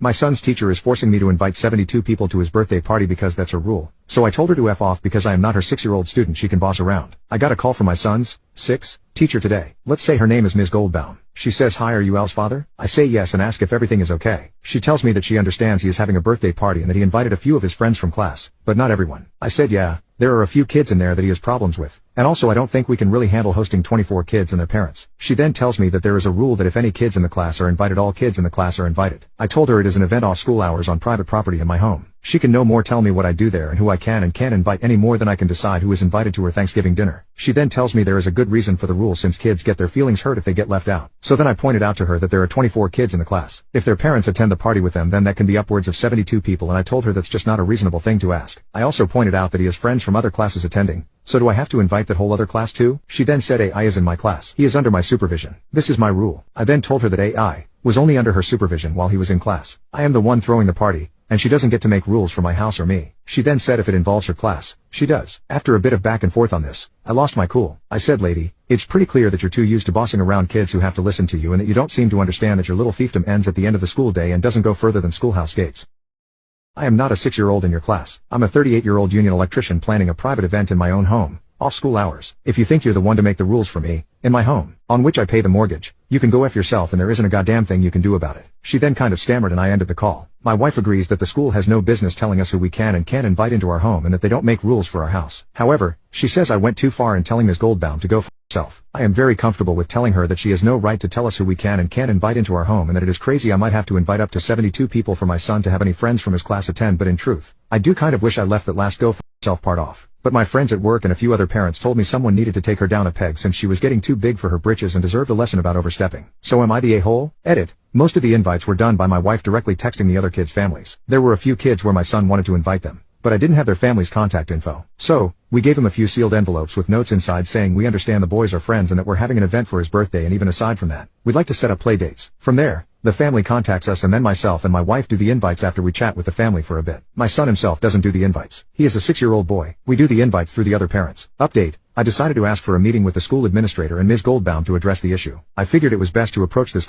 My son's teacher is forcing me to invite 72 people to his birthday party because that's her rule. So I told her to F off because I am not her 6-year-old student she can boss around. I got a call from my son's, 6, teacher today. Let's say her name is Ms. Goldbaum. She says, "Hi, are you Al's father?" I say yes and ask if everything is okay. She tells me that she understands he is having a birthday party and that he invited a few of his friends from class, but not everyone. I said yeah, there are a few kids in there that he has problems with. And also I don't think we can really handle hosting 24 kids and their parents. She then tells me that there is a rule that if any kids in the class are invited, all kids in the class are invited. I told her it is an event off school hours on private property in my home. She can no more tell me what I do there and who I can and can't invite any more than I can decide who is invited to her Thanksgiving dinner. She then tells me there is a good reason for the rule since kids get their feelings hurt if they get left out. So then I pointed out to her that there are 24 kids in the class. If their parents attend the party with them, then that can be upwards of 72 people, and I told her that's just not a reasonable thing to ask. I also pointed out that he has friends from other classes attending. So do I have to invite that whole other class too? She then said AI is in my class. He is under my supervision. This is my rule. I then told her that AI was only under her supervision while he was in class. I am the one throwing the party, and she doesn't get to make rules for my house or me. She then said if it involves her class, she does. After a bit of back and forth on this, I lost my cool. I said, "Lady, it's pretty clear that you're too used to bossing around kids who have to listen to you and that you don't seem to understand that your little fiefdom ends at the end of the school day and doesn't go further than schoolhouse gates. I am not a 6-year-old in your class. I'm a 38-year-old union electrician planning a private event in my own home, off school hours. If you think you're the one to make the rules for me, in my home, on which I pay the mortgage, you can go F yourself and there isn't a goddamn thing you can do about it." She then kind of stammered and I ended the call. My wife agrees that the school has no business telling us who we can and can't invite into our home and that they don't make rules for our house. However, she says I went too far in telling Ms. Goldbaum to go f herself. I am very comfortable with telling her that she has no right to tell us who we can and can't invite into our home and that it is crazy I might have to invite up to 72 people for my son to have any friends from his class attend, but in truth, I do kind of wish I left that last go f herself part off. But my friends at work and a few other parents told me someone needed to take her down a peg since she was getting too big for her britches and deserved a lesson about overstepping. So am I the a-hole? Edit. Most of the invites were done by my wife directly texting the other kids' families. There were a few kids where my son wanted to invite them, but I didn't have their family's contact info. So, we gave him a few sealed envelopes with notes inside saying we understand the boys are friends and that we're having an event for his birthday, and even aside from that, we'd like to set up play dates. From there, the family contacts us and then myself and my wife do the invites after we chat with the family for a bit. My son himself doesn't do the invites. He is a 6-year-old boy. We do the invites through the other parents. Update. I decided to ask for a meeting with the school administrator and Ms. Goldbaum to address the issue. I figured it was best to approach this